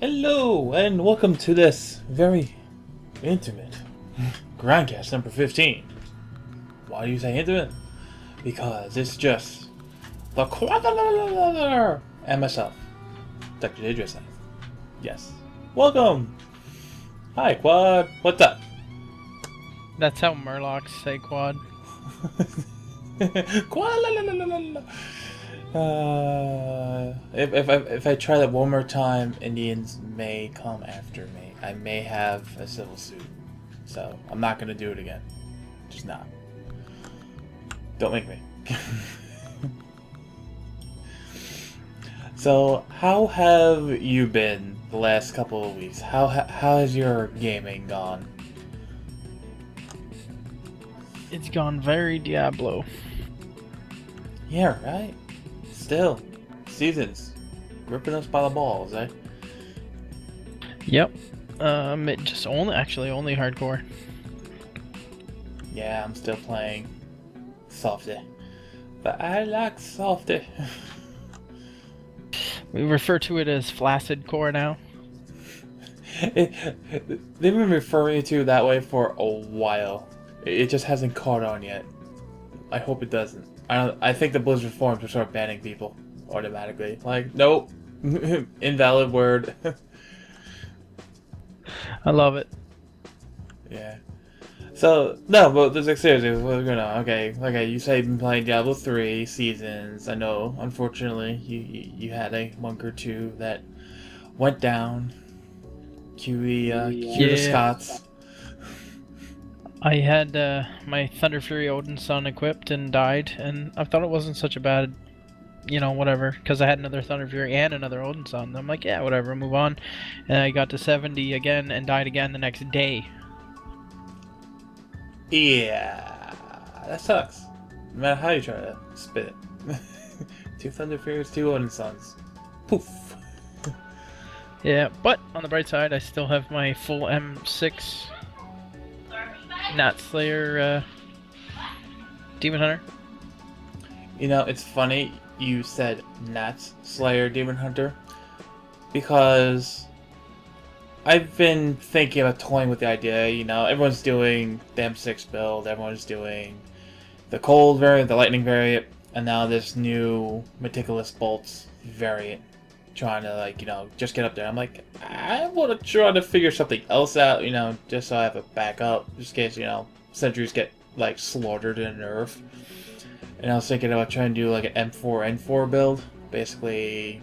Hello, and welcome to this very intimate Grindcast number 15. Why do you say intimate? Because it's just the Quad and myself, Dr. J Dredscythe. Yes. Welcome! Hi, Quad. What's up? That's how Murlocs say quad. Quad la la la la la. If I try that one more time, Indians may come after me. I may have a civil suit. So, I'm not going to do it again. Just not. Don't make me. So, how have you been the last couple of weeks? How has your gaming gone? It's gone very Diablo. Yeah, right? Still, seasons. Gripping us by the balls, eh? Yep. It just only hardcore. Yeah, I'm still playing softy. But I like softy. We refer to it as flaccid core now. They've been referring to it that way for a while. It just hasn't caught on yet. I hope it doesn't. I think the Blizzard forums will start banning people automatically. Like, nope. Invalid word. I love it. Yeah. So, no, but there's like, seriously, what's going on? Okay, you say you've been playing Diablo 3 seasons. I know, unfortunately, you had a monk or two that went down. Cue the Scots. I had my Thunder Fury Odin Son equipped and died, and I thought it wasn't such a bad, whatever, because I had another Thunder Fury and another Odin Son. I'm like, yeah, whatever, move on. And I got to 70 again and died again the next day. Yeah, that sucks. No matter how you try to spit it. 2 Thunder Furies, 2 Odin Sons. Poof. Yeah, but on the bright side, I still have my full M6 Gnat Slayer Demon Hunter. It's funny you said Gnat Slayer Demon Hunter, because I've been thinking about toying with the idea. Everyone's doing the M6 build, everyone's doing the cold variant, the lightning variant, and now this new meticulous bolts variant, trying to just get up there. I'm like, I want to try to figure something else out, just so I have a backup, just in case sentries get slaughtered in a nerf. And I was thinking about trying to do like an M4N4 build, basically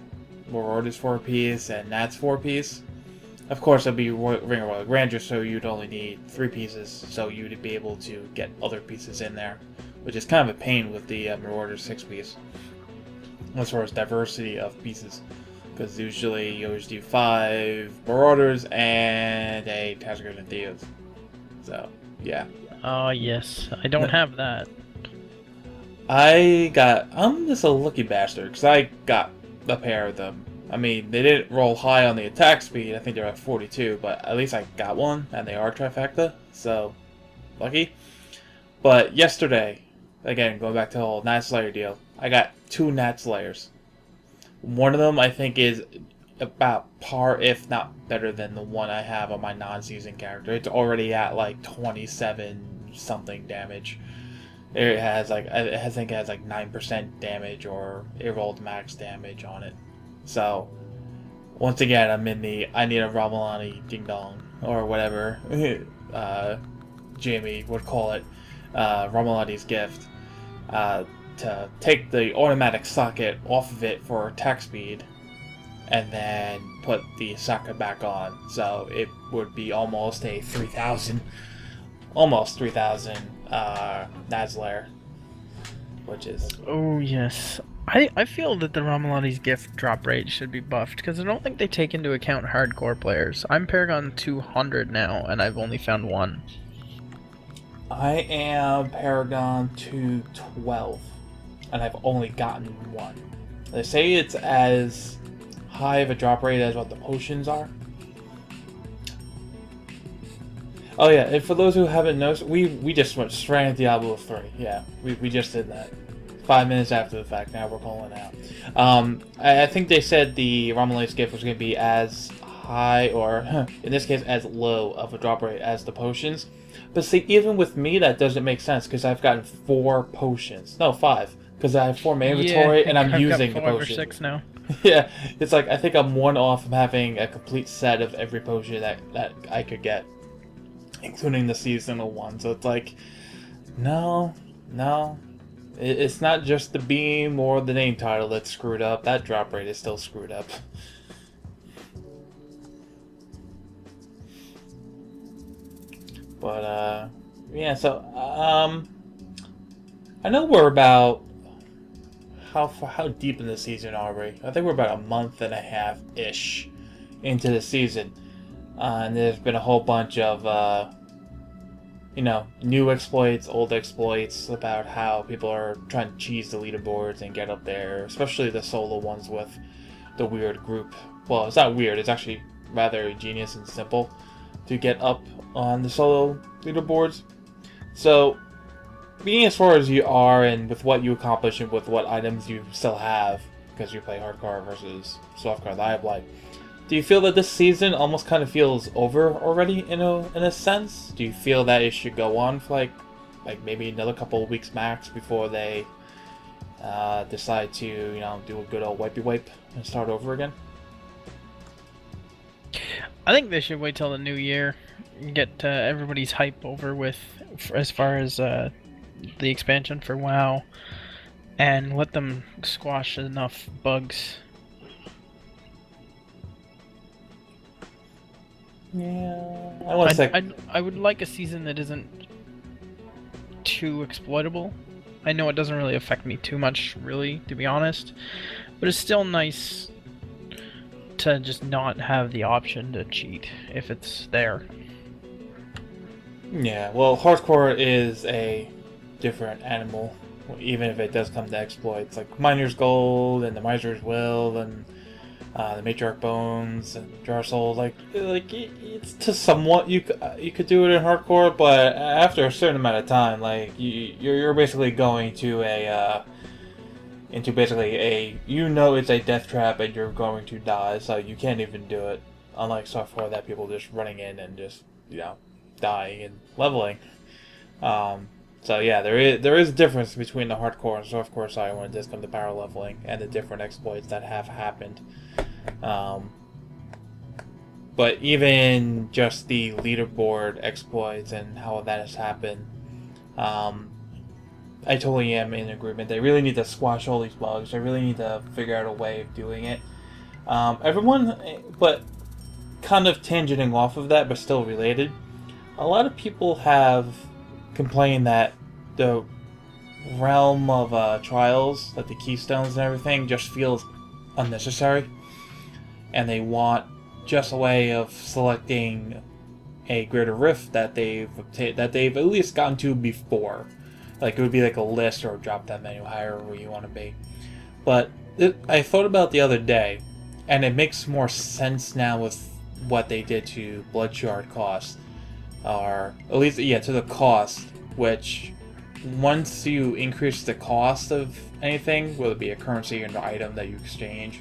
Marauders 4-piece and Nats 4-piece. Of course, it'd be Ring of Royal Grandeur, so you'd only need 3 pieces, so you'd be able to get other pieces in there, which is kind of a pain with the Marauders 6-piece, as far as diversity of pieces. Because usually you always do 5 Marauders and a Tazgard and Theos. So, yeah. Oh, yes. I don't have that. I'm just a lucky bastard, because I got a pair of them. I mean, they didn't roll high on the attack speed. I think they're at 42, but at least I got one, and they are trifecta, so lucky. But yesterday, again, going back to the whole Gnat Slayer deal, I got 2 Gnat Slayers. One of them, I think, is about par, if not better than the one I have on my non-season character. It's already at 27 something damage. I think it has 9% damage, or it rolled max damage on it. So, once again, I'm in the I need a Ramalani ding dong, or whatever Jamie would call it, Ramalani's gift. To take the automatic socket off of it for attack speed, and then put the socket back on. So it would be almost a 3,000 Gnat Slayer, which is... Oh, yes. I feel that the Ramalani's gift drop rate should be buffed, because I don't think they take into account hardcore players. I'm Paragon 200 now, and I've only found 1. I am Paragon 212. And I've only gotten 1. They say it's as high of a drop rate as what the potions are. Oh yeah, and for those who haven't noticed, we just went straight into Diablo 3. Yeah, we just did that. 5 minutes after the fact. Now we're calling out. I think they said the Romulan's gift was going to be as high, or in this case, as low of a drop rate as the potions. But see, even with me, that doesn't make sense because I've gotten 4 potions. No, 5. Because I have 4 in my inventory and I'm using the potion. 5 or 6 now. Yeah, it's like I think I'm 1 off from having a complete set of every potion that I could get, including the seasonal one. So it's like, no. It's not just the beam or the name title that's screwed up. That drop rate is still screwed up. But, yeah, so, I know we're about, how deep in the season are we? I think we're about a month and a half-ish into the season. And there's been a whole bunch of, you know, new exploits, old exploits, about how people are trying to cheese the leaderboards and get up there, especially the solo ones with the weird group. Well, it's not weird, it's actually rather genius and simple to get up on the solo leaderboards. So, being as far as you are, and with what you accomplish and with what items you still have, because you play hardcore versus softcore that I play, do you feel that this season almost kind of feels over already in a sense? Do you feel that it should go on for like maybe another couple of weeks max before they decide to, you know, do a good old wipey wipe and start over again? I think they should wait till the new year, get everybody's hype over with as far as the expansion for WoW, and let them squash enough bugs. Yeah, I want to say I would like a season that isn't too exploitable. I know it doesn't really affect me too much, really, to be honest, but it's still nice to just not have the option to cheat if it's there. Yeah, well, hardcore is a different animal, even if it does come to exploits, like Miner's Gold and the Miser's Will and the Matriarch Bones and Jar Souls. Like it's to somewhat you could do it in hardcore, but after a certain amount of time, like you're basically going to into basically it's a death trap and you're going to die, so you can't even do it. Unlike software that people just running in and just, you know, dying and leveling. So yeah, there is a difference between the hardcore and softcore side when it does come to power leveling and the different exploits that have happened. But even just the leaderboard exploits and how that has happened, I totally am in agreement. They really need to squash all these bugs. They really need to figure out a way of doing it. But kind of tangenting off of that, but still related, a lot of people have complained that the realm of trials, like the keystones and everything, just feels unnecessary, and they want just a way of selecting a greater rift that they've at least gotten to before. Like it would be like a list or a drop-down menu, however you want to be. But I thought about the other day, and it makes more sense now with what they did to Blood Shard cost, or at least to the cost. Which once you increase the cost of anything, whether it be a currency or an item that you exchange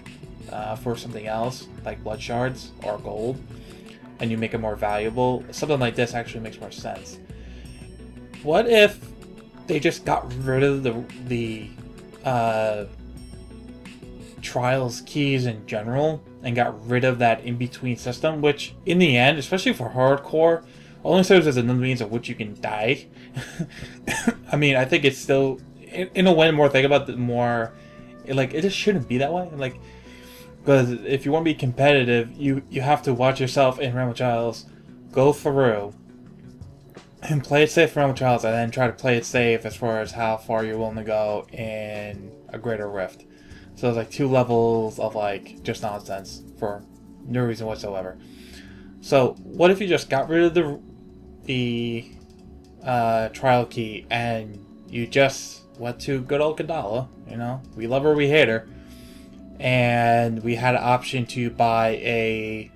for something else, like blood shards or gold, and you make it more valuable, something like this actually makes more sense. What if they just got rid of the trials keys in general and got rid of that in-between system, which in the end, especially for hardcore, only serves as another means of which you can die. I mean, I think it's still, in a way, the more I think about it, the more, it just shouldn't be that way. Like, because if you want to be competitive, you have to watch yourself in Realm of Trials, go through, and play it safe for Realm of Trials, and then try to play it safe as far as how far you're willing to go in a greater rift. So there's like 2 levels of just nonsense for no reason whatsoever. So what if you just got rid of the trial key and you just went to good old Kadala, you know, we love her, we hate her, and we had an option to buy a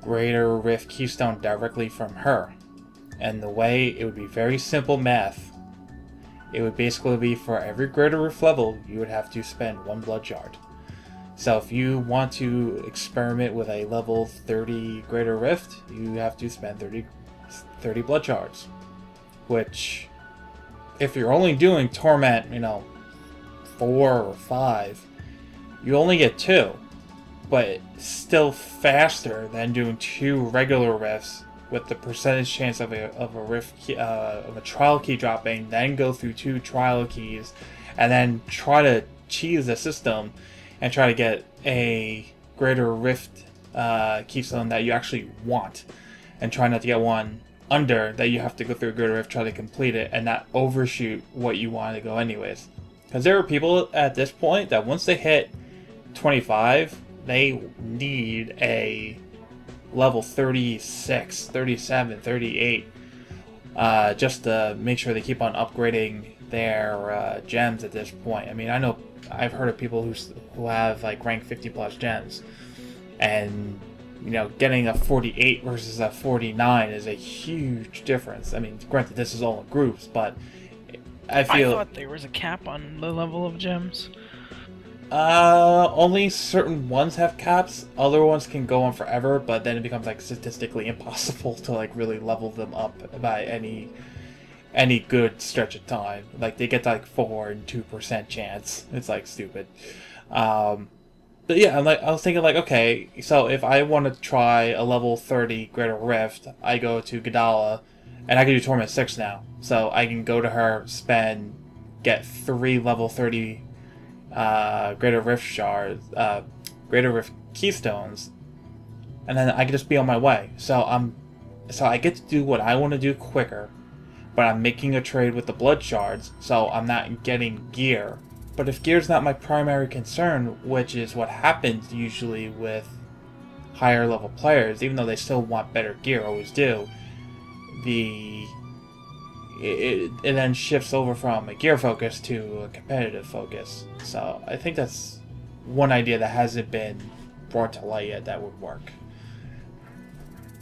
greater rift keystone directly from her. And the way it would be very simple math, it would basically be for every Greater Rift level, you would have to spend 1 blood shard. So if you want to experiment with a level 30 Greater Rift, you have to spend 30 blood shards. Which, if you're only doing Torment, 4 or 5, you only get 2. But it's still faster than doing 2 regular rifts with the percentage chance of a rift key, of a trial key dropping, then go through 2 trial keys, and then try to cheese the system and try to get a Greater Rift keystone that you actually want, and try not to get one under that you have to go through a Greater Rift, try to complete it, and not overshoot what you want to go anyways. Because there are people at this point that once they hit 25, they need a level 36, 37, 38, just to make sure they keep on upgrading their gems at this point. I mean, I know I've heard of people who have like rank 50 plus gems, and getting a 48 versus a 49 is a huge difference. I mean, granted, this is all in groups, but I thought there was a cap on the level of gems. Only certain ones have caps. Other ones can go on forever, but then it becomes like statistically impossible to like really level them up by any good stretch of time. Like they get like 4 and 2% chance. It's like stupid. But yeah, I was thinking like, okay, so if I want to try a level 30 Greater Rift, I go to Gadala, and I can do Torment 6 now. So I can go to her, get 3 level 30 Greater Rift shards, Greater Rift keystones, and then I can just be on my way. So I get to do what I want to do quicker, but I'm making a trade with the blood shards, so I'm not getting gear. But if gear's not my primary concern, which is what happens usually with higher level players, even though they still want better gear, always do, it then shifts over from a gear focus to a competitive focus. So I think that's one idea that hasn't been brought to light yet that would work.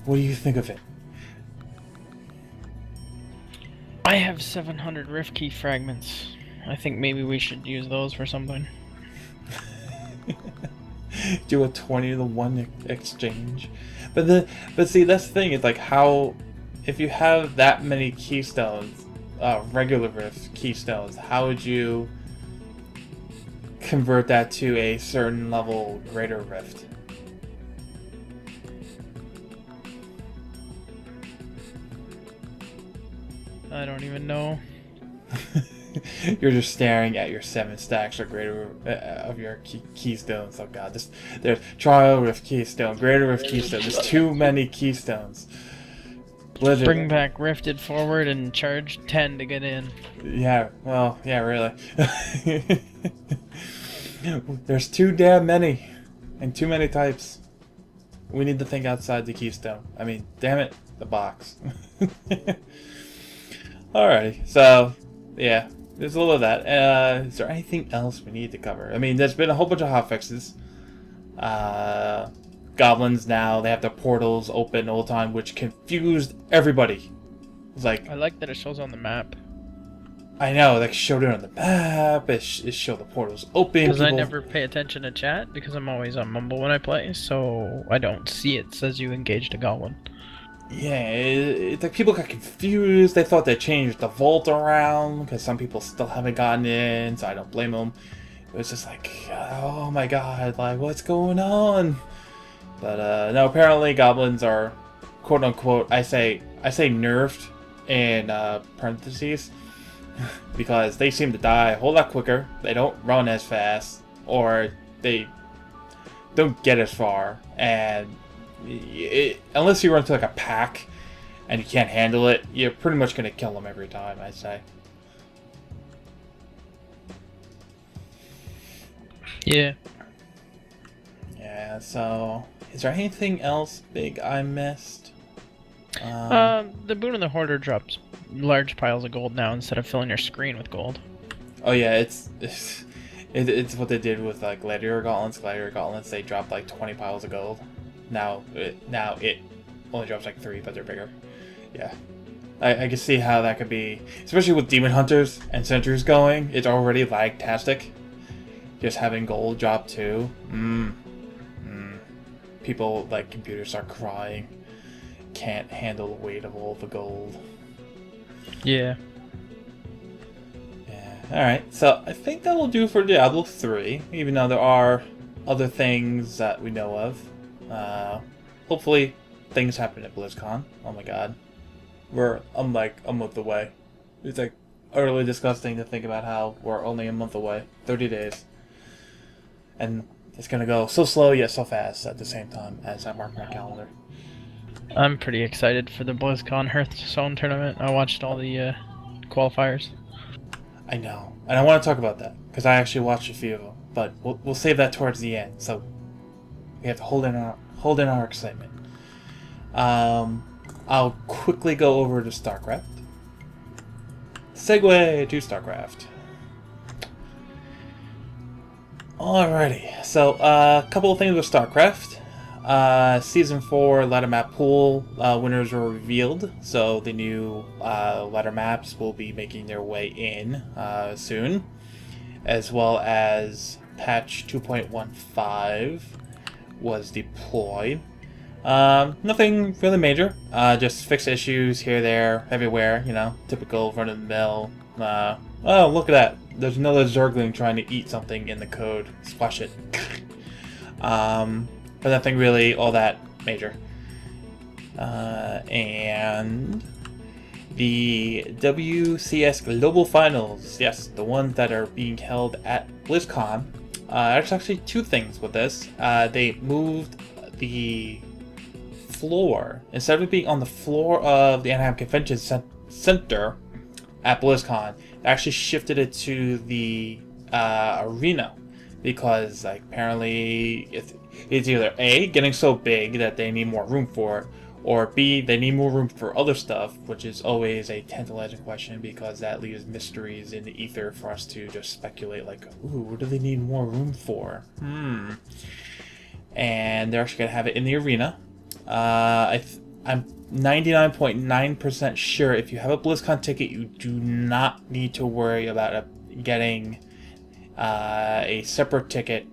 What do you think of it? I have 700 Rift Key fragments. I think maybe we should use those for something. Do a 20-to-1 exchange. But see, that's the thing, it's like how, if you have that many keystones, regular Rift keystones, how would you convert that to a certain level Greater Rift? I don't even know. You're just staring at your 7 stacks or greater of your keystones. Oh god, there's Trial Rift Keystone, Greater Rift Keystone. There's too many keystones. Blizzard. Bring back Rifted forward and charge 10 to get in. Yeah, well, yeah, really. There's too damn many, and too many types. We need to think outside the keystone. I mean, damn it, the box. Alrighty, so yeah. There's a little of that. Is there anything else we need to cover? I mean, there's been a whole bunch of hotfixes. Goblins now, they have their portals open all the time, which confused everybody. It's like, I like that it shows on the map. I know, like showed it on the map, it showed the portals open. Because I never pay attention to chat, because I'm always on Mumble when I play, so I don't see it says you engaged a goblin. Yeah, it's like people got confused. They thought they changed the vault around because some people still haven't gotten in, so I don't blame them. It was just like, oh my god, like what's going on? But no, apparently goblins are, quote unquote, I say nerfed in parentheses because they seem to die a whole lot quicker. They don't run as fast, or they don't get as far, and unless you run to like a pack and you can't handle it, you're pretty much going to kill them every time, I'd say. Yeah. Yeah, so is there anything else big I missed? The Boon of the Hoarder drops large piles of gold now instead of filling your screen with gold. Oh yeah, it's what they did with like Gladiator Gauntlets. Gladiator Gauntlets, they dropped like 20 piles of gold. Now it only drops like 3, but they're bigger. Yeah. I can see how that could be, especially with Demon Hunters and Sentries going. It's already lag-tastic. Just having gold drop too. People, like, computers start crying. Can't handle the weight of all the gold. Yeah. Yeah. Alright, so I think that will do for Diablo 3, even though there are other things that we know of. Hopefully things happen at BlizzCon. Oh my god. I'm like a month away. It's like utterly disgusting to think about how we're only a month away. 30 days. And it's gonna go so slow yet so fast at the same time as I mark my calendar. I'm pretty excited for the BlizzCon Hearthstone tournament. I watched all the qualifiers. I know. And I want to talk about that, because I actually watched a few of them. But we'll save that towards the end, so we have to hold in our excitement. I'll quickly go over to Starcraft. Segue to Starcraft. Alrighty, so a couple of things with Starcraft. Season 4 ladder map pool winners were revealed, so the new ladder maps will be making their way in soon, as well as patch 2.15 was deployed. Nothing really major, just fixed issues here, there, everywhere, you know, typical run-of-the-mill. Oh, look at that, there's another Zergling trying to eat something in the code, squash it. But nothing really all that major. And the WCS Global Finals, yes, the ones that are being held at BlizzCon. There's actually two things with this. They moved the floor. Instead of it being on the floor of the Anaheim Convention Center at BlizzCon, they actually shifted it to the arena, because like apparently it's either A, getting so big that they need more room for it, or B, they need more room for other stuff, which is always a tantalizing question, because that leaves mysteries in the ether for us to just speculate, like, ooh, what do they need more room for? And they're actually going to have it in the arena. I'm 99.9% sure if you have a BlizzCon ticket, you do not need to worry about getting a separate ticket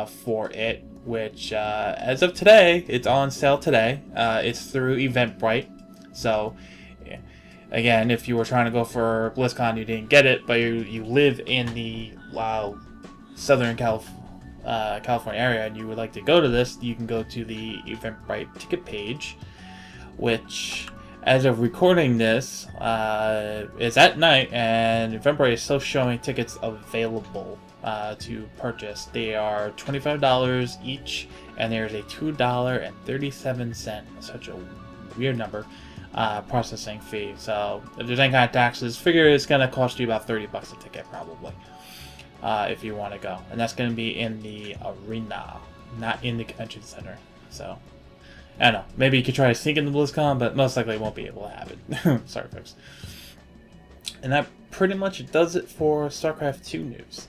for it, which as of today, it's on sale today. It's through Eventbrite. So again, if you were trying to go for BlizzCon, you didn't get it, but you live in the Southern California area and you would like to go to this, you can go to the Eventbrite ticket page, which as of recording this is at night, and Eventbrite is still showing tickets available to purchase. They are $25 each, and there's a $2.37, such a weird number, processing fee. So if there's any kind of taxes, figure it's going to cost you about $30 a ticket probably, if you want to go. And that's going to be in the arena, not in the convention center. So I don't know, maybe you could try to sneak in the BlizzCon, but most likely won't be able to have it. Sorry folks. And that pretty much does it for StarCraft II news.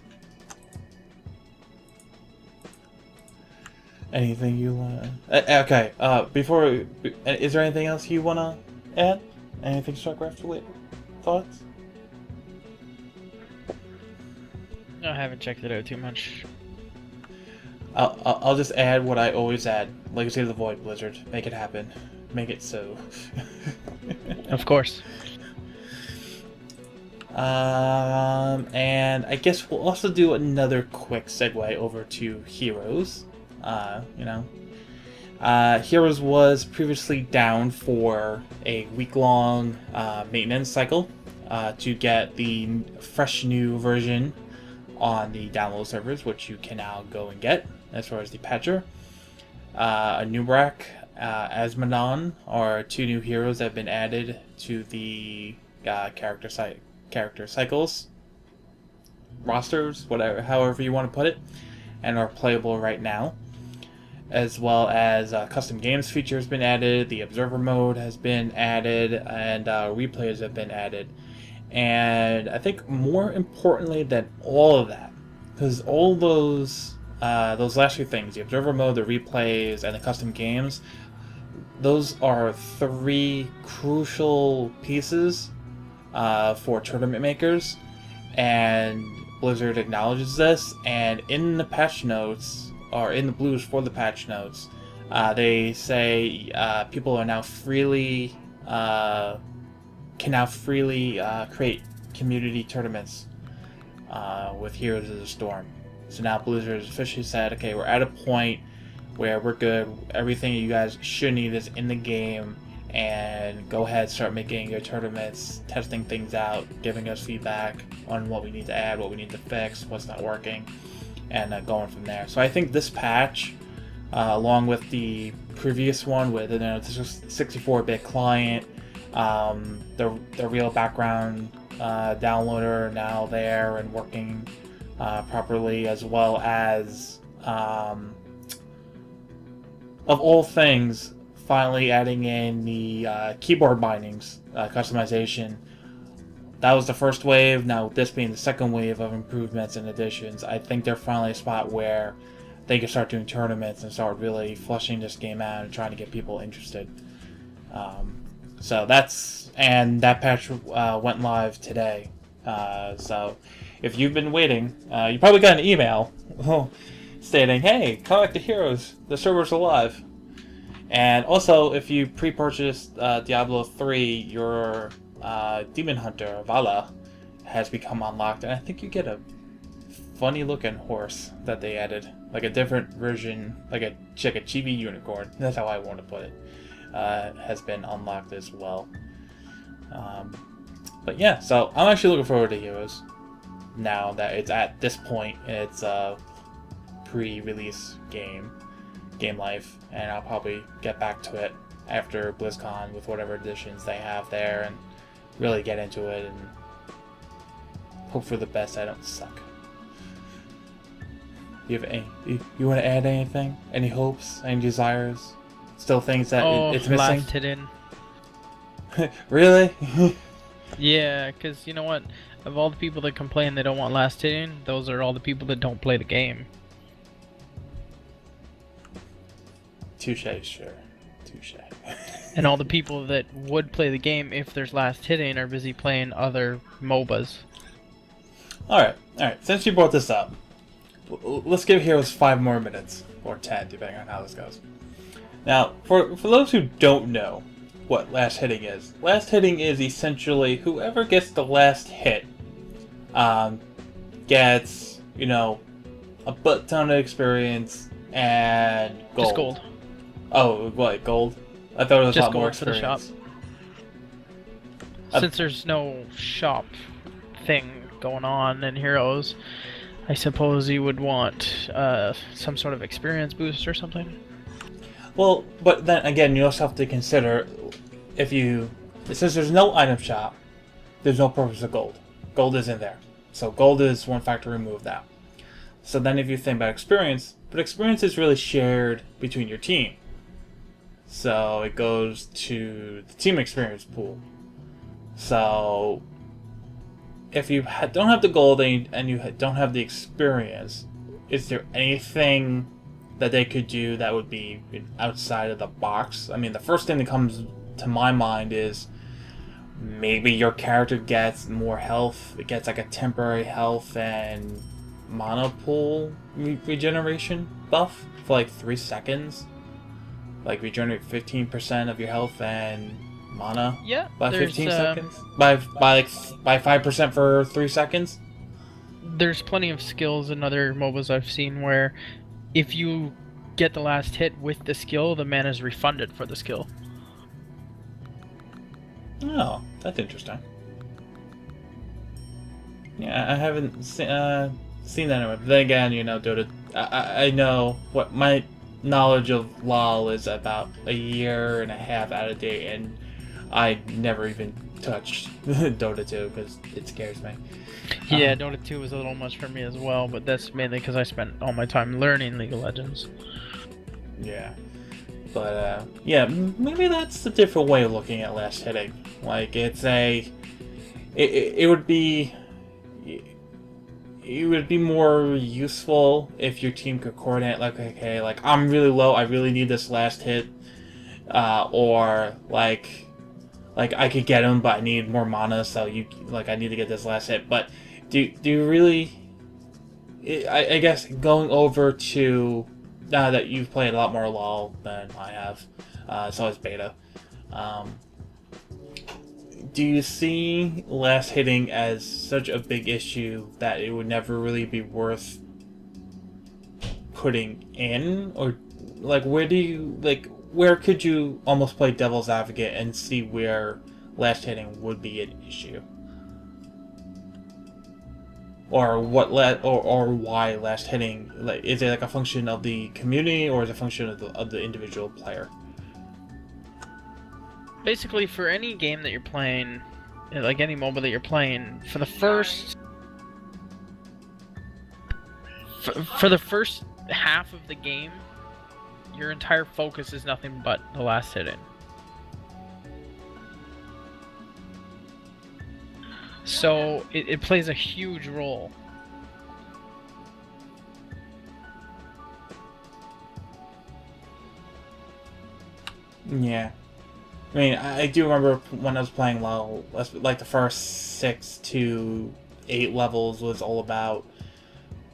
Anything you want to... okay, before... is there anything else you want to add? Anything StarCraft related? Thoughts? No, I haven't checked it out too much. I'll just add what I always add. Legacy of the Void, Blizzard. Make it happen. Make it so. Of course. And I guess we'll also do another quick segue over to Heroes. Heroes was previously down for a week-long maintenance cycle to get the fresh new version on the download servers, which you can now go and get as far as the patcher. Nubrak, Asmonon are two new heroes that have been added to the character cycles, rosters, whatever, however you want to put it, and are playable right now. As well as custom games feature has been added, the observer mode has been added, and replays have been added. And I think more importantly than all of that, because all those last few things, the observer mode, the replays, and the custom games, those are 3 crucial pieces for tournament makers, and Blizzard acknowledges this. And in the patch notes, or in the blues for the patch notes, they say people are now can now freely create community tournaments with Heroes of the Storm. So now Blizzard has officially said, okay, we're at a point where we're good. Everything you guys should need is in the game, and go ahead, start making your tournaments, testing things out, giving us feedback on what we need to add, what we need to fix, what's not working, and going from there. So I think this patch, along with the previous one with the 64-bit client, the real background downloader now there and working properly, as well as of all things, finally adding in the keyboard bindings customization. That was the first wave. Now this being the second wave of improvements and additions, I think they're finally a spot where they can start doing tournaments and start really flushing this game out and trying to get people interested. So that patch went live today. So if you've been waiting, you probably got an email stating, "Hey, come back to Heroes. The server's alive." And also, if you pre-purchased Diablo 3, your Demon Hunter Vala has become unlocked, and I think you get a funny-looking horse that they added, like a different version, like a chibi unicorn. That's how I want to put it. Has been unlocked as well. But yeah, so I'm actually looking forward to Heroes now that it's at this point in its pre-release game life, and I'll probably get back to it after BlizzCon with whatever additions they have there and really get into it and hope for the best. I don't suck. You want to add anything? Any hopes? Any desires? Still things that it's missing? Last hidden. Really? Yeah, because you know what? Of all the people that complain they don't want last hidden, those are all the people that don't play the game. Touche, sure. Touche. And all the people that would play the game if there's last hitting are busy playing other MOBAs. Alright. Since you brought this up, let's give Heroes 5 more minutes, or 10, depending on how this goes. Now, for those who don't know what last hitting is essentially whoever gets the last hit gets, a butt ton of experience and gold. Just gold. Oh, what, gold? I thought it was just a lot more gold for the shop. experience. Since there's no shop thing going on in Heroes, I suppose you would want some sort of experience boost or something. Well, but then again, you also have to consider since there's no item shop, there's no purpose of gold. Gold isn't there. So gold is one factor removed out. So then if you think about experience, but experience is really shared between your team. So it goes to the team experience pool. So if you don't have the gold and you don't have the experience, is there anything that they could do that would be outside of the box? I mean, the first thing that comes to my mind is maybe your character gets more health. It gets like a temporary health and mana pool regeneration buff for like 3 seconds. Like regenerate 15% of your health and mana by 15 seconds. By 5% for 3 seconds. There's plenty of skills in other MOBAs I've seen where if you get the last hit with the skill, the mana is refunded for the skill. Oh, that's interesting. Yeah, I haven't seen that anywhere. But then again, Dota. I know what my knowledge of LoL is about a year and a half out of date, and I never even touched Dota 2 because it scares me. Yeah, Dota 2 was a little much for me as well, but that's mainly because I spent all my time learning League of Legends. Yeah. But, yeah, maybe that's a different way of looking at last hitting. Like, it would be more useful if your team could coordinate, like, okay, like, I'm really low, I really need this last hit, or like I could get him, but I need more mana, so I need to get this last hit. But do you really? I guess going over to now that you've played a lot more LoL than I have, so it's beta. Do you see last hitting as such a big issue that it would never really be worth putting in, or like where could you almost play devil's advocate and see where last hitting would be an issue, or or why last hitting? Like, is it like a function of the community, or is it a function of the individual player? Basically, for any game that you're playing, like any MOBA that you're playing, for the first half of the game, your entire focus is nothing but the last hit in. So it plays a huge role. Yeah. I mean, I do remember when I was playing LoL, like the first 6 to 8 levels was all about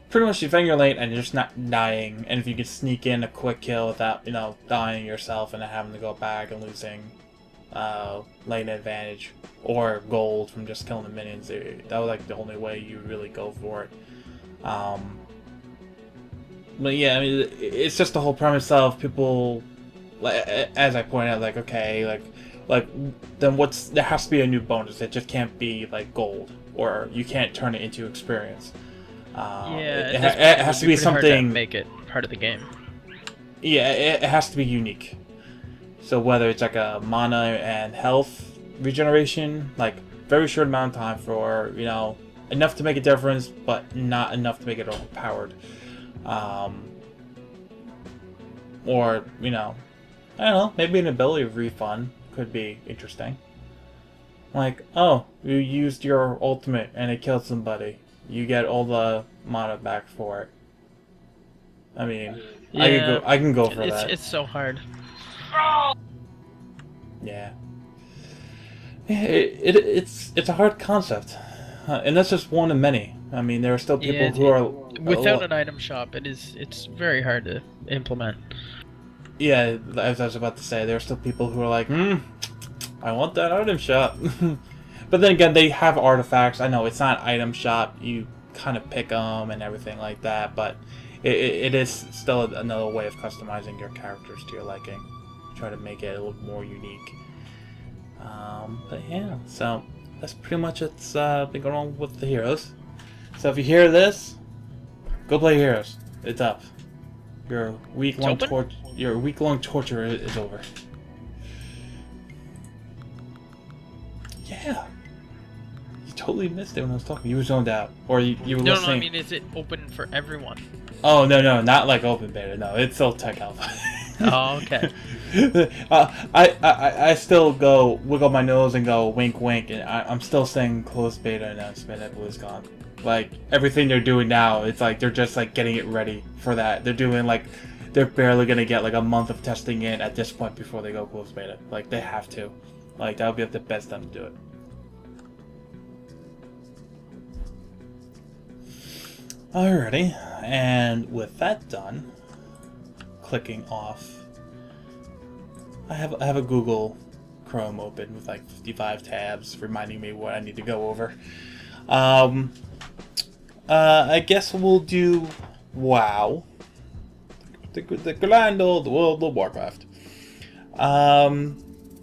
pretty much defending your lane and just not dying, and if you could sneak in a quick kill without, dying yourself and then having to go back and losing lane advantage or gold from just killing the minions, that was like the only way you really go for it. But yeah, I mean, it's just the whole premise of people, as I pointed out, like, okay, like then there has to be a new bonus. It just can't be like gold, or you can't turn it into experience. Yeah, it has to be something. To make it part of the game. Yeah, it has to be unique. So whether it's like a mana and health regeneration, like very short amount of time for enough to make a difference, but not enough to make it overpowered. Or I don't know, maybe an ability refund could be interesting. Like, oh, you used your ultimate and it killed somebody. You get all the mana back for it. I mean, yeah, I can go for that. It's so hard. Yeah. It's a hard concept, and that's just one of many. I mean, there are still people who are without an item shop. It's very hard to implement. Yeah, as I was about to say, there are still people who are like, I want that item shop. But then again, they have artifacts. I know it's not an item shop. You kind of pick them and everything like that, but it is still another way of customizing your characters to your liking. Try to make it a little more unique. But yeah, so that's pretty much it's been going on with the Heroes. So if you hear this, go play Heroes. It's up. Your week-long torture is over. Yeah. You totally missed it when I was talking. You were zoned out. Or you were listening. No, I mean, is it open for everyone? Oh, no, not like open beta. No, it's still tech alpha. Oh, okay. I still go wiggle my nose and go wink wink, and I'm still saying closed beta announcement at BlizzCon. Like, everything they're doing now, it's like they're just like getting it ready for that. They're doing like, they're barely gonna get like a month of testing in at this point before they go closed beta. Like, they have to. Like, that would be the best time to do it. Alrighty, and with that done, clicking off, I have a Google Chrome open with like 55 tabs reminding me what I need to go over. I guess we'll do WoW, the grand old World of Warcraft. Now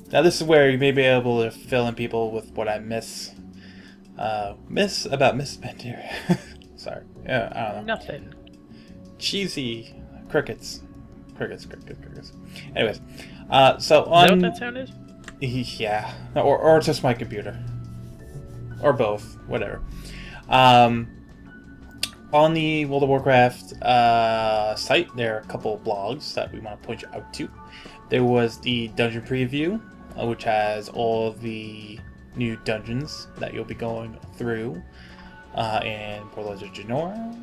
this is where you may be able to fill in people with what I miss about Miss Pandaria. Sorry. Yeah, I don't know. Nothing. Cheesy crickets. Crickets. Anyways, so on. Is that what that sound is? Yeah, or just my computer, or both, whatever. On the World of Warcraft site, there are a couple of blogs that we want to point you out to. There was the dungeon preview, which has all the new dungeons that you'll be going through in Portals of Draenor.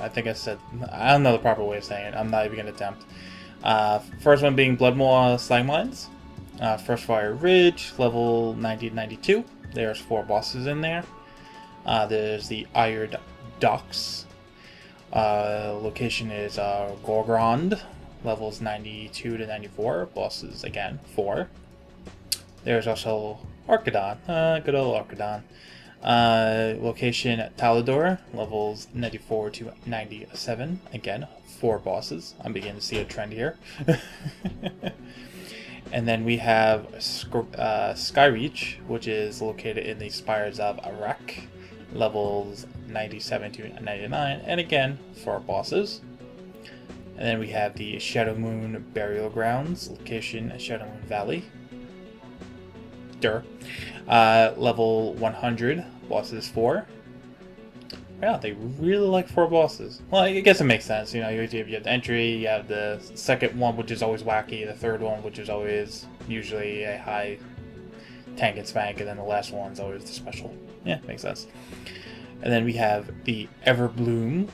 I think I don't know the proper way of saying it. I'm not even going to attempt. First one being Bloodmaw Slangmines. First Fire Ridge, level 90-92. There's 4 bosses in there. There's the Iron Docks. Location is Gorgrond, levels 92-94. Bosses, again, 4. There's also Archidon, good old Archidon. Location Talador, levels 94-97. Again, 4 bosses. I'm beginning to see a trend here. And then we have Skyreach, which is located in the Spires of Iraq, levels 97-99, and again, 4 bosses. And then we have the Shadow Moon Burial Grounds, location Shadow Moon Valley. Level 100, bosses 4. Yeah, they really like 4 bosses. Well, I guess it makes sense. You know, you have the entry, you have the second one, which is always wacky, the third one, which is always usually a high tank and spank, and then the last one's always the special. Yeah, makes sense. And then we have the Everbloom,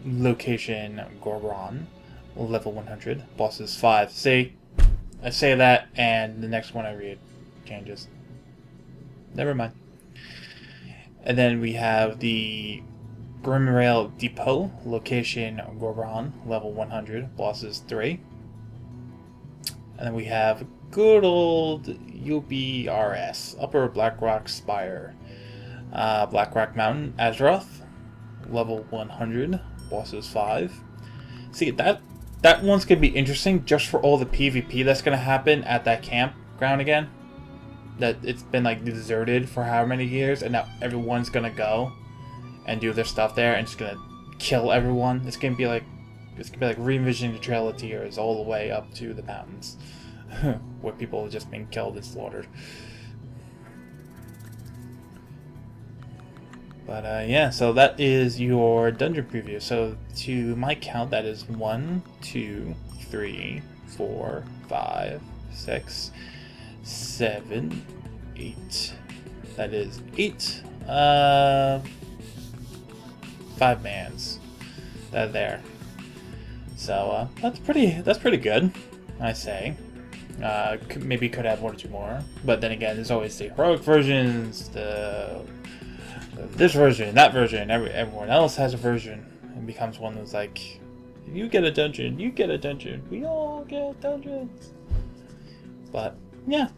location Gorgon, level 100, bosses 5. See, I say that, and the next one I read changes. Never mind. And then we have the Grimrail Depot, location Gorgon, level 100, bosses 3. And then we have good old UBRS, Upper Blackrock Spire, Blackrock Mountain, Azeroth, level 100, bosses 5. See, that one's going to be interesting just for all the PvP that's going to happen at that campground again. That it's been like deserted for how many years, and now everyone's going to go and do their stuff there, and it's going to kill everyone. It's going to be like re-envisioning the Trail of Tears all the way up to the mountains, where people have just been killed and slaughtered. But yeah, so that is your dungeon preview. So to my count, that is 1, 2, 3, 4, 5, 6, 7, 8. That is 8 5-mans that are there. So that's pretty good, I say. Maybe could have 1 or 2 more, but then again, there's always the heroic versions, this version, that version. Everyone else has a version. It becomes one that's like, you get a dungeon, you get a dungeon, we all get dungeons. But yeah.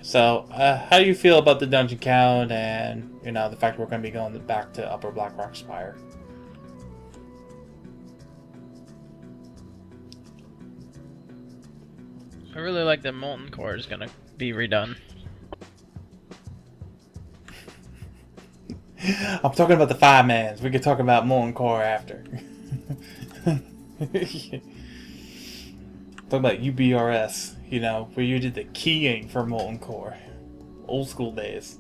So how do you feel about the dungeon count, and you know, the fact we're going to be going back to Upper Blackrock Spire? I really like that Molten Core is gonna be redone. I'm talking about the 5-mans. We could talk about Molten Core after. Talk about UBRS, you know, where you did the keying for Molten Core. Old school days.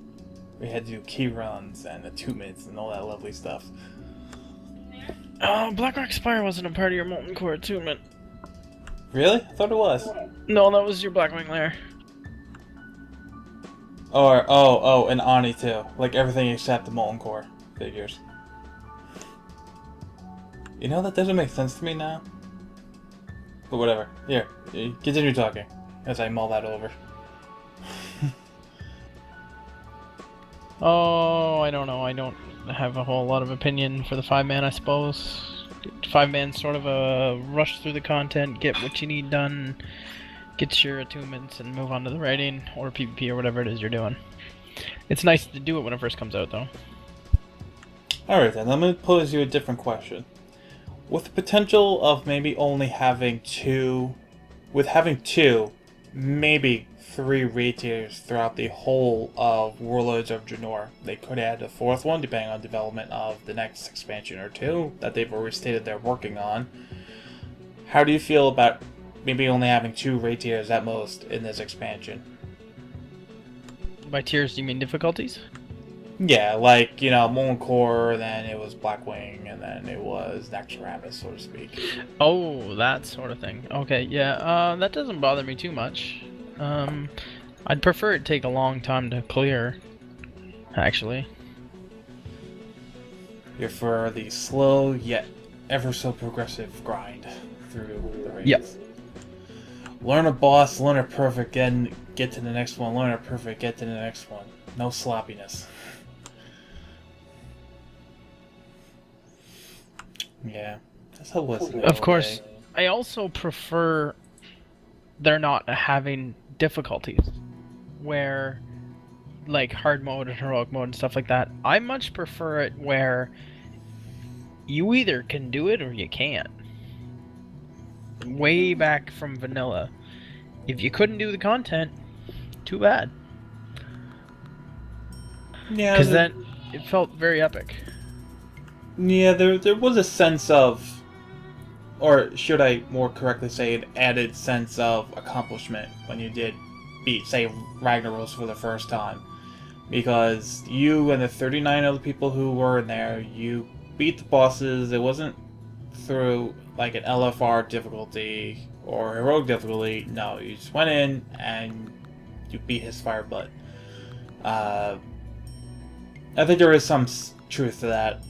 We had to do key runs and attunements and all that lovely stuff. Blackrock Spire wasn't a part of your Molten Core attunement. Really? I thought it was. No, that was your Blackwing lair. Or, oh, and Ani too. Like everything except the Molten Core figures. You know, that doesn't make sense to me now. But whatever. Here, continue talking as I mull that over. Oh, I don't know. I don't have a whole lot of opinion for the 5-man, I suppose. 5-man's sort of a rush through the content, get what you need done, get your attunements, and move on to the writing or PvP or whatever it is you're doing. It's nice to do it when it first comes out, though. Alright then, let me pose you a different question. With the potential of maybe only having 2, maybe 3 raid tiers throughout the whole of Warlords of Draenor, they could add a 4th one depending on development of the next expansion or 2 that they've already stated they're working on. How do you feel about maybe only having 2 raid tiers at most in this expansion? By tiers, do you mean difficulties? Yeah, like, you know, Molten Core, then it was Blackwing, and then it was Naxxramas, so to speak. Oh, that sort of thing. Okay, yeah, that doesn't bother me too much. I'd prefer it take a long time to clear, actually. You're for the slow, yet ever so progressive grind through the raids. Yep. learn a boss, learn it perfect, then get to the next one, learn it perfect, get to the next one. No sloppiness. Yeah, that's how it was. Of course, I also prefer there not having difficulties where, like, hard mode and heroic mode and stuff like that. I much prefer it where you either can do it or you can't. Way back from vanilla, if you couldn't do the content, too bad. Yeah, Because then it felt very epic. Yeah, there was a sense of, or should I more correctly say, an added sense of accomplishment when you did beat, say, Ragnaros for the first time. Because you and the 39 other people who were in there, you beat the bosses. It wasn't through, like, an LFR difficulty or heroic difficulty. No, you just went in and you beat his fire butt. I think there is some truth to that.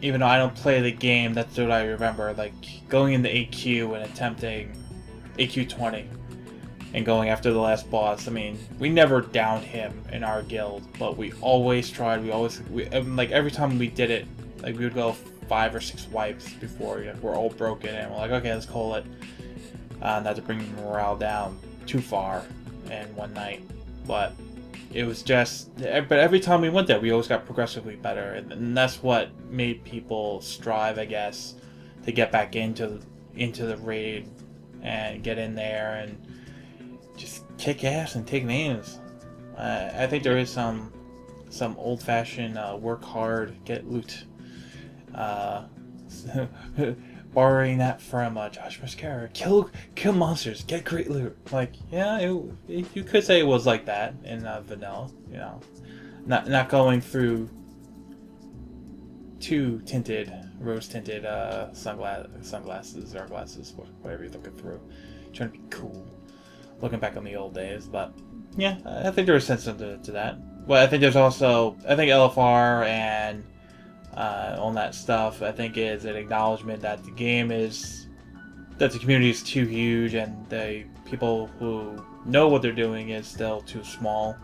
Even though I don't play the game, that's what I remember. Like, going into AQ and attempting AQ 20 and going after the last boss. I mean, we never downed him in our guild, but we always tried. Like, every time we did it, like, we would go 5 or 6 wipes before we're all broken, and we're like, okay, let's call it. Not to bring morale down too far in one night, but it was just, but every time we went there, we always got progressively better, and that's what made people strive, I guess, to get back into the raid and get in there and just kick ass and take names. I think there is some old-fashioned work hard, get loot. Borrowing that from Josh Mascara, kill monsters, get great loot. Like, yeah, you could say it was like that in vanilla, you know, not going through too rose tinted sunglasses or glasses, whatever you're looking through, trying to be cool, looking back on the old days. But yeah, I think there's sense to that. Well, I think there's also, I think LFR and on that stuff, I think, is an acknowledgement that the community is too huge, and the people who know what they're doing is still too small.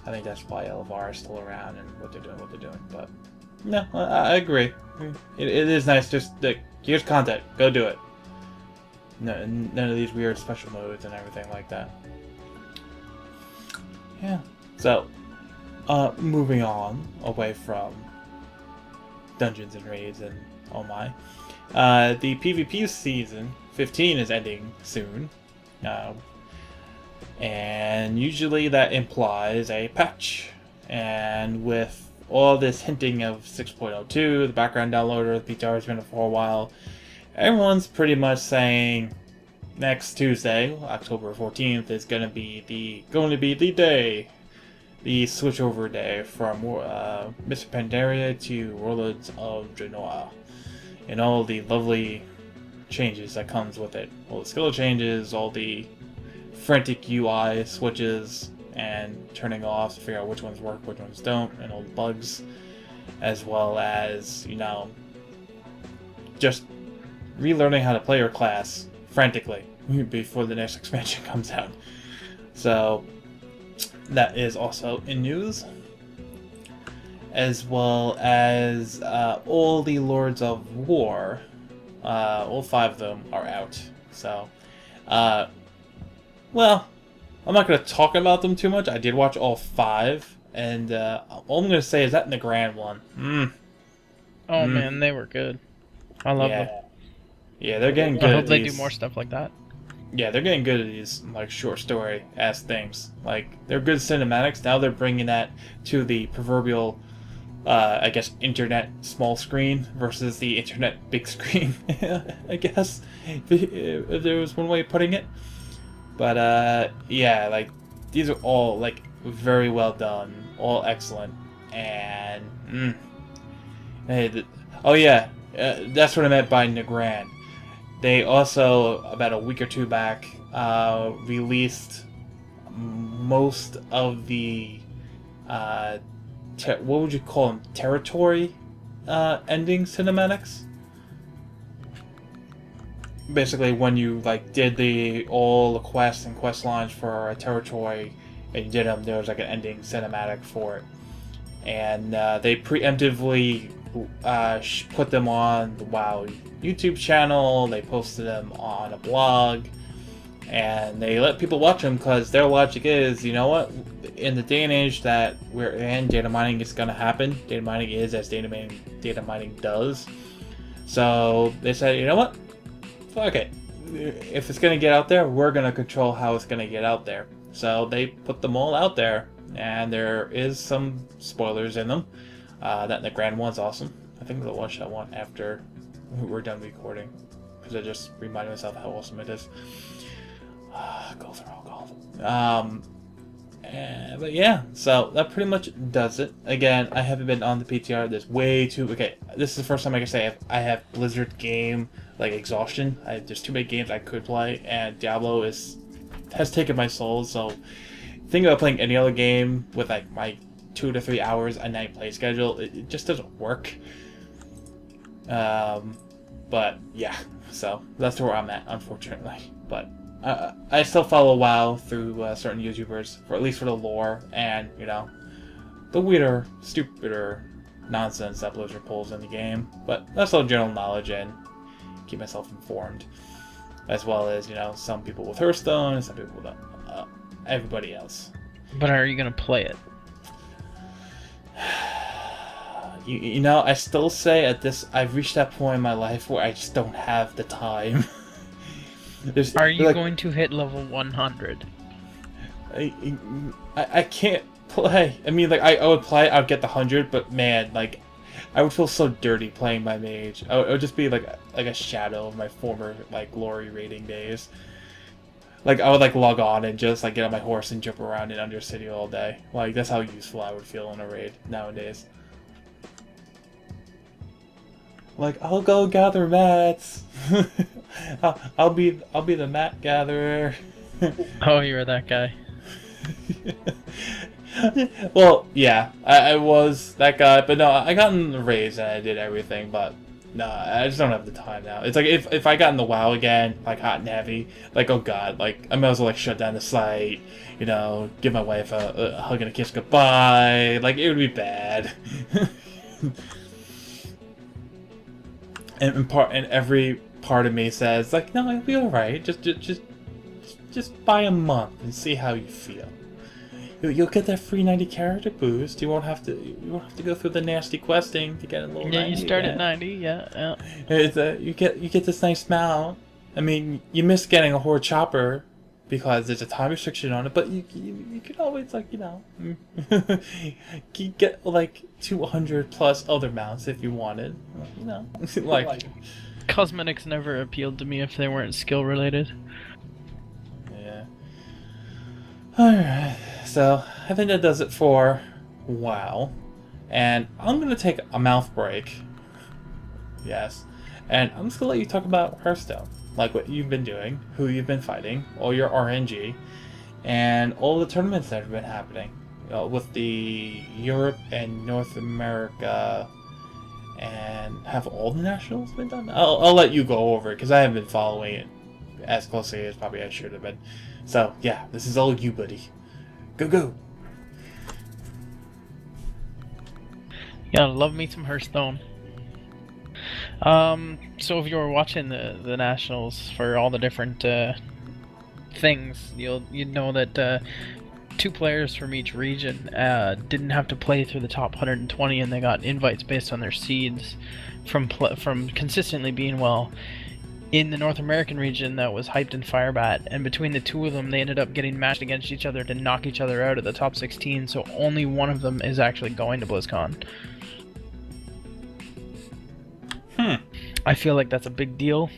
I think that's why LFR is still around and what they're doing. But no, I agree. It is nice. Just like, here's content, go do it. No, none of these weird special modes and everything like that. Yeah. So, moving on away from dungeons and raids and oh my. The PvP season 15 is ending soon. And usually that implies a patch. And with all this hinting of 6.02, the background downloader, the PTR has been for a while, everyone's pretty much saying next Tuesday, October 14th, is going to be the day. The switchover day from Mr. Pandaria to Warlords of Draenor, and all the lovely changes that comes with it. All the skill changes, all the frantic UI switches, and turning off to figure out which ones work, which ones don't, and all the bugs, as well as, you know, just relearning how to play your class frantically before the next expansion comes out. So that is also in news, as well as all the Lords of War. All 5 of them are out. So, well, I'm not going to talk about them too much. I did watch all 5, and all I'm going to say is that in the Grand one. Man, they were good. I love them. Yeah, they're getting good. I hope they do more stuff like that. Yeah, they're getting good at these, like, short story-ass things. Like, they're good cinematics. Now they're bringing that to the proverbial, I guess, internet small screen versus the internet big screen, I guess, if there was one way of putting it. But, yeah, like, these are all, like, very well done, all excellent, and, oh yeah, that's what I meant by Negrand. They also, about a week or two back, released most of the, what would you call them, territory ending cinematics? basically when you like did all the quests and quest lines for a territory and you did them, there was like an ending cinematic for it, and they preemptively put them on the WoW YouTube channel. They posted them on a blog, and they let people watch them because their logic is, you know what, in the day and age that we're in, data mining is going to happen. Data mining is as data mining does. So they said, you know what, fuck it. If it's going to get out there, we're going to control how it's going to get out there. So they put them all out there, and there is some spoilers in them. That the grand one's awesome. I think I'll watch that one after we're done recording, because I just reminded myself how awesome it is. Goals are all gold. But yeah, so that pretty much does it. Again, I haven't been on the PTR. There's way too... Okay, this is the first time I can say I have Blizzard game, like, exhaustion. There's too many games I could play, and Diablo has taken my soul, so think about playing any other game with, like, my 2 to 3 hours a night play schedule. It just doesn't work. But, yeah, so that's where I'm at, unfortunately. But I still follow WoW through certain YouTubers, at least for the lore and, you know, the weirder, stupider nonsense that Blizzard pulls in the game. But that's all general knowledge and keep myself informed. As well as, you know, some people with Hearthstone and some people with everybody else. But are you going to play it? You know, I still say I've reached that point in my life where I just don't have the time. Are you going to hit level 100? I can't play. I mean, like, I would play, I would get the 100, but man, like, I would feel so dirty playing my mage. It would just be like a shadow of my former, like, glory rating days. Like, I would, like, log on and just, like, get on my horse and jump around in Undercity all day. Like, that's how useful I would feel in a raid nowadays. Like, I'll go gather mats. I'll be the mat gatherer. Oh, you're that guy. Well, yeah, I was that guy, but no, I got in the raids and I did everything, but no, I just don't have the time now. It's like if I got in the WoW again, like hot and heavy, like, oh god, like I might as well like shut down the site, you know, give my wife a hug and a kiss goodbye. Like, it would be bad. And every part of me says, like, no, it'll be alright. Just buy a month and see how you feel. You'll get that free 90 character boost. You won't have to go through the nasty questing to get a little. Yeah, 90 you start again. at 90. Yeah. It's you get this nice mount. I mean, you miss getting a horde chopper because there's a time restriction on it, but you can always, like, you know, you get like 200 plus other mounts if you wanted, you know. Like, cosmetics never appealed to me if they weren't skill related. yeah. Alright, so I think that does it for WoW. And I'm gonna take a mouth break. Yes. And I'm just gonna let you talk about Hearthstone. Like what you've been doing, who you've been fighting, all your RNG, and all the tournaments that have been happening. With the Europe and North America, and have all the nationals been done? I'll let you go over it, because I haven't been following it as closely as probably I should have been. So, yeah, this is all you, buddy. Go! Yeah, love me some Hearthstone. So if you were watching the nationals for all the different things, you'd know that 2 players from each region didn't have to play through the top 120, and they got invites based on their seeds from consistently being well. In the North American region, that was Hyped and Firebat, and between the 2 of them, they ended up getting matched against each other to knock each other out at the top 16. So only one of them is actually going to BlizzCon. I feel like that's a big deal,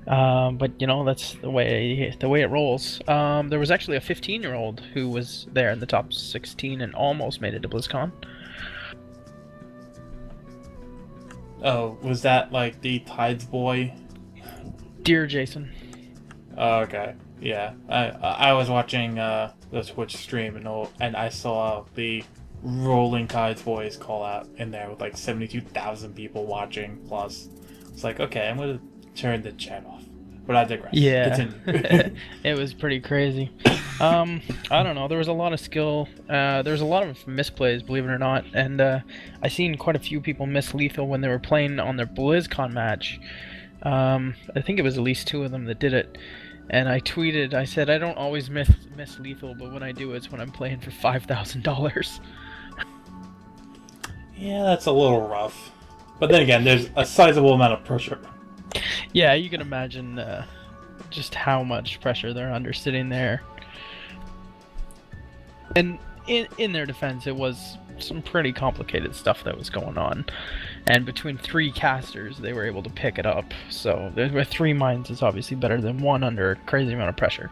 but you know, that's the way it rolls. There was actually a 15-year-old who was there in the top 16 and almost made it to BlizzCon. Oh, was that like the Tides boy? Dear Jason. Oh, okay, yeah. I was watching the Twitch stream and I saw the Rolling Tides boys call out in there with like 72,000 people watching plus. It's like, okay, I'm gonna turn the chat off. But I digress. Yeah, Continue. it was pretty crazy. I don't know. There was a lot of skill. There was a lot of misplays, believe it or not, and I seen quite a few people miss lethal when they were playing on their BlizzCon match. I think it was at least 2 of them that did it. And I tweeted, I said, I don't always miss lethal, but when I do, it's when I'm playing for $5,000. Yeah, that's a little rough. But then again, there's a sizable amount of pressure. Yeah, you can imagine just how much pressure they're under sitting there. And in their defense, it was some pretty complicated stuff that was going on. And between 3 casters, they were able to pick it up. So with 3 mines is obviously better than 1 under a crazy amount of pressure.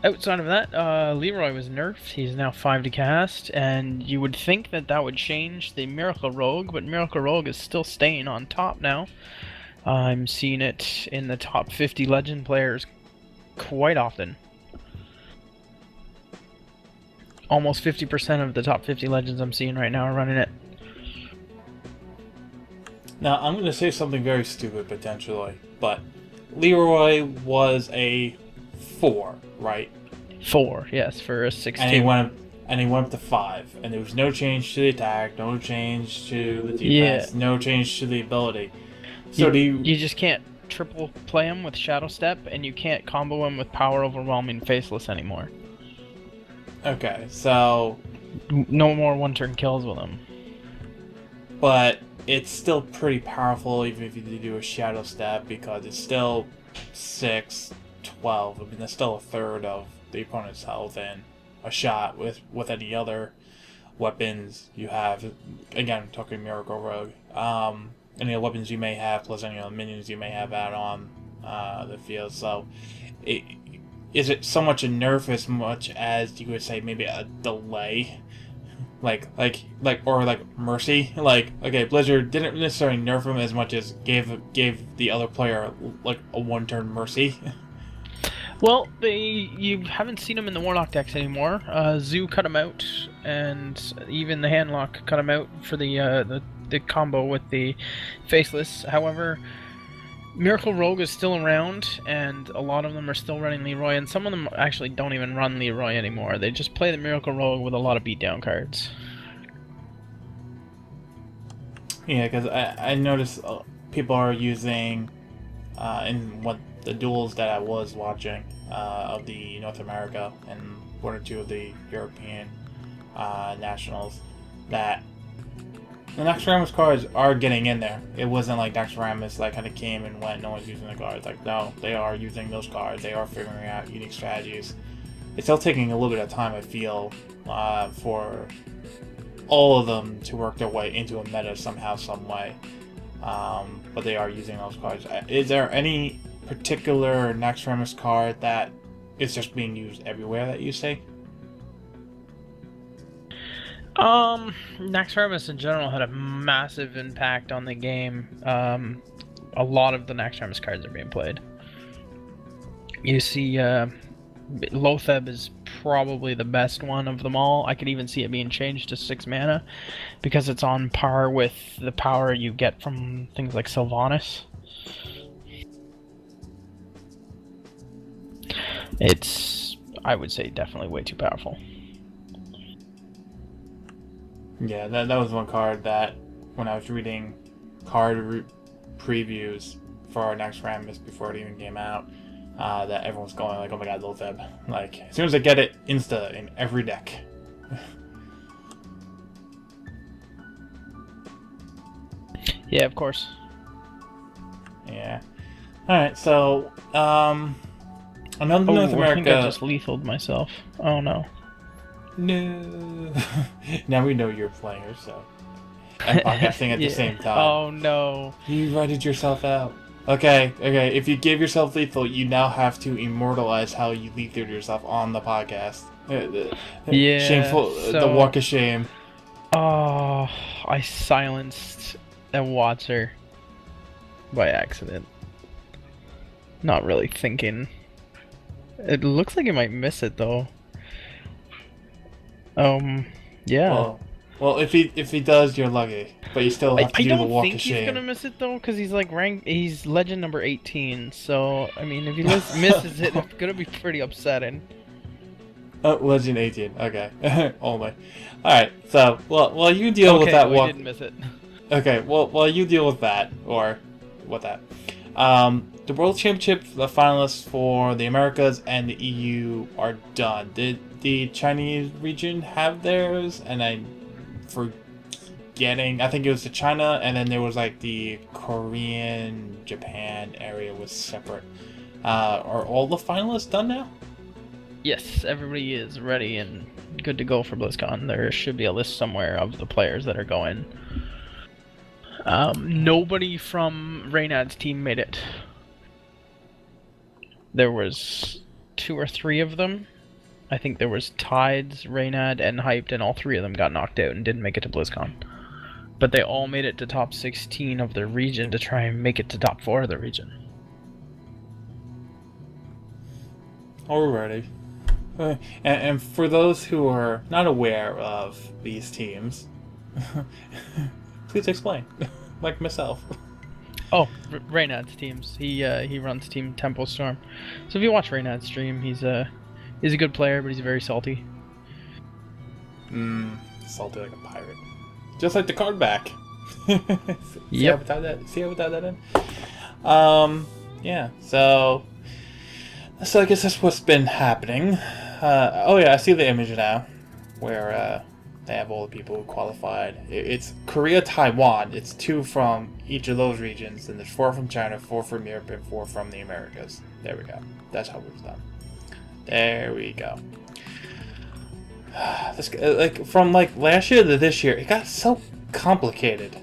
Outside of that, Leroy was nerfed. He's now 5 to cast, and you would think that that would change the Miracle Rogue, but Miracle Rogue is still staying on top now. I'm seeing it in the top 50 Legend players quite often. Almost 50% of the top 50 Legends I'm seeing right now are running it. Now, I'm going to say something very stupid, potentially, but Leroy was a 4, right? 4, yes, for a 16. And he went up to 5, and there was no change to the attack, no change to the defense, no change to the ability. So you just can't triple play him with Shadow Step, and you can't combo him with Power Overwhelming Faceless anymore. Okay, so... No more one-turn kills with him. But it's still pretty powerful, even if you do a Shadow Step, because it's still 6, 12. I mean, that's still a third of the opponent's health, and a shot with any other weapons you have. Again, talking Miracle Rogue. Any weapons you may have, plus any other minions you may have out on the field. So, is it so much a nerf as much as you would say maybe a delay? Like Mercy? Like, okay, Blizzard didn't necessarily nerf him as much as gave the other player like a 1-turn Mercy. Well, you haven't seen him in the Warlock decks anymore. Zoo cut him out, and even the Handlock cut him out for the combo with the Faceless. However, Miracle Rogue is still around, and a lot of them are still running Leroy, and some of them actually don't even run Leroy anymore. They just play the Miracle Rogue with a lot of beatdown cards. Yeah, because I noticed people are using, in what the duels that I was watching of the North America and 1 or 2 of the European nationals, that the Naxxramas cards are getting in there. It wasn't like Naxxramas that kind of came and went, no one's using the cards. Like, no, they are using those cards. They are figuring out unique strategies. It's still taking a little bit of time, I feel, for all of them to work their way into a meta somehow, some way. But they are using those cards. Is there any particular Naxxramas card that is just being used everywhere that you say? Naxxramas in general had a massive impact on the game. A lot of the Naxxramas cards are being played. You see, Lotheb is probably the best one of them all. I could even see it being changed to 6 mana, because it's on par with the power you get from things like Sylvanas. It's, I would say, definitely way too powerful. Yeah, that was one card that, when I was reading card previews for Naxxramas before it even came out, that everyone was going like, oh my god, Lotheb. Like, as soon as I get it, insta in every deck. Yeah, of course. Yeah. Alright, so, another North America... I think I just lethaled myself. Oh no. No. Now we know you're playing yourself. And podcasting at the same time. Oh no. You ratted yourself out. Okay. If you give yourself lethal, you now have to immortalize how you lethaled yourself on the podcast. Yeah. Shameful. The walk of shame. Oh, I silenced a Watcher by accident. Not really thinking. It looks like you might miss it though. Yeah. Well, Well, if he does, you're lucky. But you still have to I do the don't walk think of he's shame. gonna miss it though, because he's like he's legend number 18. So I mean, if he misses it, it's gonna be pretty upsetting. Oh, Legend 18. Okay. Only. Alright, so, well, you deal with Okay, that no, he walk. didn't miss it. Okay, well, you deal with that, or what that. The World Championship, the finalists for the Americas and the EU are done. Did the Chinese region have theirs? And I'm forgetting, I think it was the China, and then there was like the Korean, Japan area was separate. Are all the finalists done now? Yes, everybody is ready and good to go for BlizzCon. There should be a list somewhere of the players that are going. Nobody from Reynad's team made it. There was 2 or 3 of them. I think there was Tides, Reynad, and Hyped, and all 3 of them got knocked out and didn't make it to BlizzCon. But they all made it to top 16 of their region to try and make it to top 4 of the region. Alrighty. And for those who are not aware of these teams, please explain, like myself. Oh, Reynad's teams. He runs Team Tempo Storm. So if you watch Reynad's stream, he's a good player, but he's very salty. Salty like a pirate, just like the card back. See Yep. how we tied that in. Yeah. So I guess that's what's been happening. Oh yeah, I see the image now, where they have all the people who qualified. It's Korea, Taiwan. It's 2 from each of those regions, and there's 4 from China, 4 from Europe, and 4 from the Americas. There we go. That's how it was done. There we go. This, from last year to this year, it got so complicated.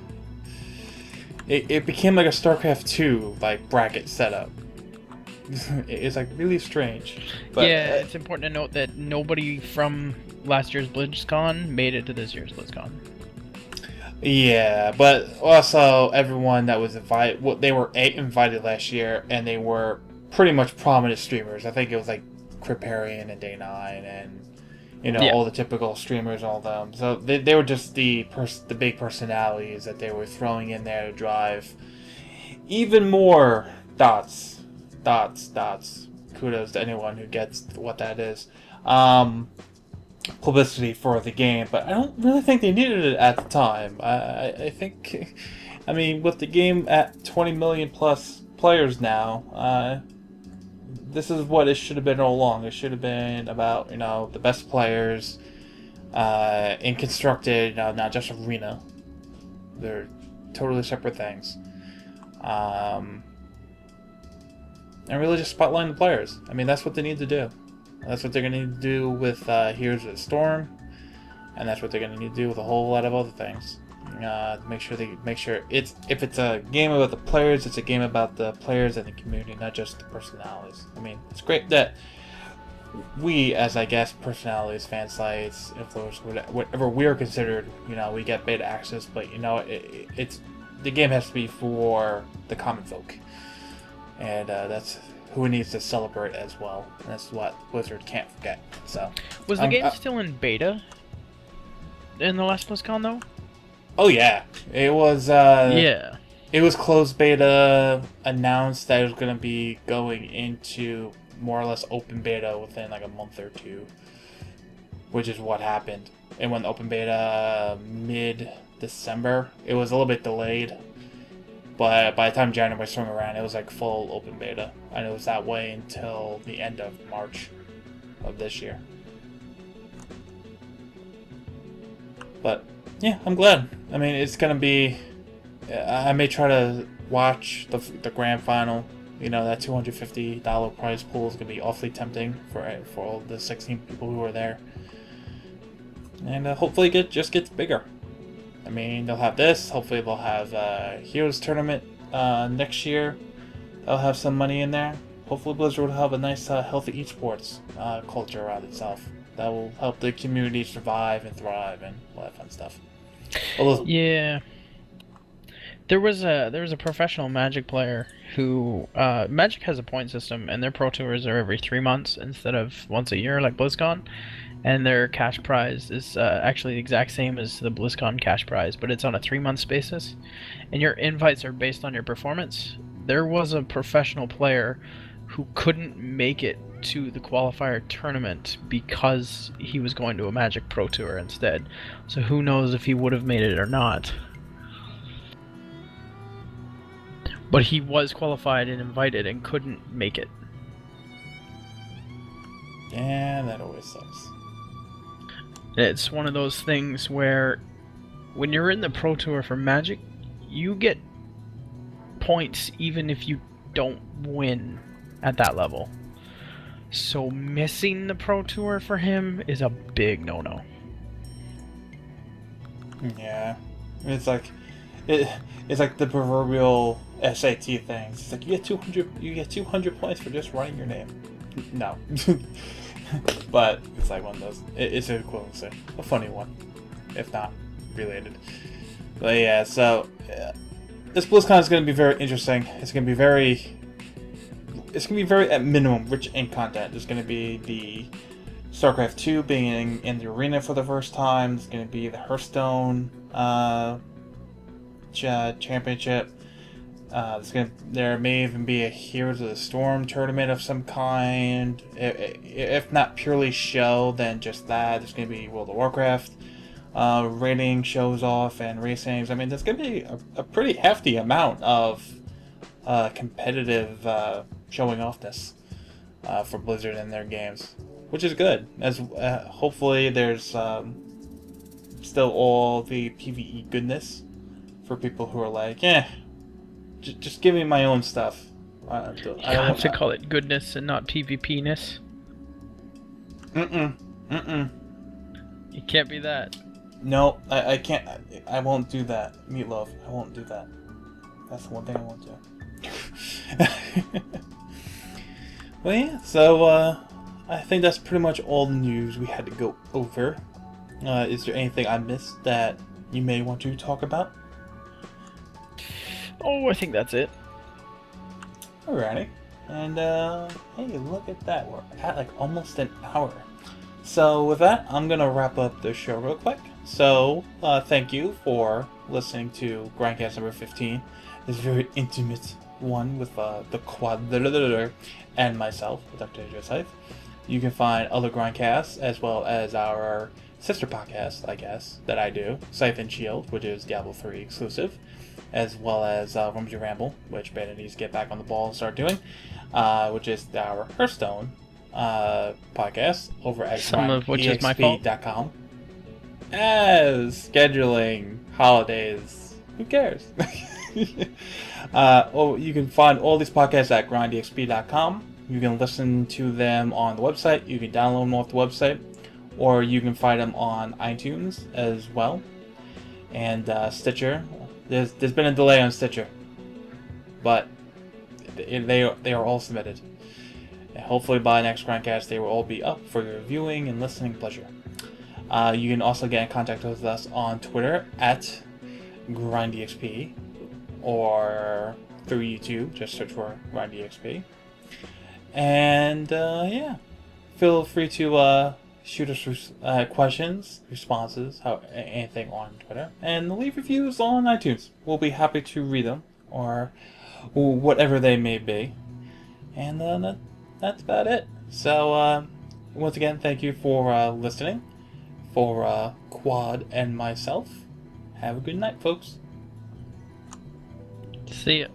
It became like a Starcraft II bracket setup. It's really strange. But, yeah, it's important to note that nobody from last year's BlizzCon made it to this year's BlizzCon. Yeah, but also everyone that was invited, they were invited last year, and they were pretty much prominent streamers. I think it was Kriparian and Day9 and all the typical streamers, all of them. So they were just the big personalities that they were throwing in there to drive even more dots. Kudos to anyone who gets what that is. Publicity for the game, but I don't really think they needed it at the time. I think, with the game at 20 million plus players now, this is what it should have been all along. It should have been about the best players in constructed, not just arena. They're totally separate things. And really just spotlighting the players. That's what they need to do. That's what they're going to need to do with Heroes of the Storm, and that's what they're going to need to do with a whole lot of other things. Make sure if it's a game about the players, it's a game about the players and the community, not just the personalities. It's great that we, as personalities, fan sites, influencers, whatever we're considered, we get beta access. But it's the game has to be for the common folk, and that's who needs to celebrate as well. And that's what Blizzard can't forget. So, was the game still in beta in the last BlizzCon though? Oh yeah, it was. Yeah, it was closed beta. Announced that it was going to be going into more or less open beta within a month or 2, which is what happened. It went open beta mid-December. It was a little bit delayed. But by the time January swung around, it was full open beta. And it was that way until the end of March of this year. But, yeah, I'm glad. It's going to be... I may try to watch the grand final. That $250 prize pool is going to be awfully tempting for all the 16 people who are there. And hopefully it just gets bigger. They'll have this. Hopefully they'll have Heroes Tournament next year. They'll have some money in there. Hopefully Blizzard will have a nice, healthy esports culture around itself. That will help the community survive and thrive and all that fun stuff. yeah. There was a professional Magic player who Magic has a point system, and their Pro Tours are every 3 months instead of once a year like BlizzCon, and their cash prize is actually the exact same as the BlizzCon cash prize, but it's on a 3 month basis, and your invites are based on your performance. There was a professional player who couldn't make it to the qualifier tournament because he was going to a Magic Pro Tour instead. So who knows if he would have made it or not. But he was qualified and invited and couldn't make it. Yeah, that always sucks. It's one of those things where when you're in the Pro Tour for Magic, you get points even if you don't win at that level. So missing the Pro Tour for him is a big no-no. Yeah, it's like it's like the proverbial SAT things. It's like you get 200 points for just writing your name. No, but it's like one of those. It's an equivalency, a funny one, if not related. But yeah, so this BlizzCon is going to be very interesting. It's going to be very at minimum rich in content. There's going to be the Starcraft II being in the arena for the first time. There's going to be the Hearthstone Championship. There may even be a Heroes of the Storm tournament of some kind. If not purely show, then just that. There's going to be World of Warcraft rating shows off and racings. I mean, there's going to be a pretty hefty amount of competitive showing offness for Blizzard and their games, which is good. As hopefully there's still all the PvE goodness for people who are like, just give me my own stuff. I You have to call it goodness and not PvP-ness. You can't be that. No, I can't. I won't do that. Meatloaf, I won't do that. That's the one thing I won't do. Well, yeah, so I think that's pretty much all the news we had to go over. Is there anything I missed that you may want to talk about? Oh, I think that's it. Alrighty. And, hey, look at that. We're at like almost an hour. So with that, I'm going to wrap up the show real quick. So, thank you for listening to Grindcast number 15. This very intimate one with the Quad and myself, Dr. J Dredscythe. You can find other Grindcasts as well as our sister podcast, I guess, that I do, Scythe and Shield, which is Diablo 3 exclusive, as well as Rumsey Ramble, which Brandon needs to get back on the ball and start doing, which is our Hearthstone podcast over at some of which is my fault. GrindExp.com. As scheduling, holidays, who cares? You can find all these podcasts at GrindExp.com. You can listen to them on the website. You can download them off the website, or you can find them on iTunes as well, and Stitcher. There's been a delay on Stitcher, but they are all submitted. And hopefully by next Grindcast they will all be up for your viewing and listening pleasure. You can also get in contact with us on Twitter at GrindExp, or through YouTube, just search for GrindExp. And yeah, feel free to shoot us questions, responses, anything on Twitter, and leave reviews on iTunes. We'll be happy to read them, or whatever they may be. And that's about it. So once again, thank you for listening. For Quad and myself, have a good night, folks. See ya.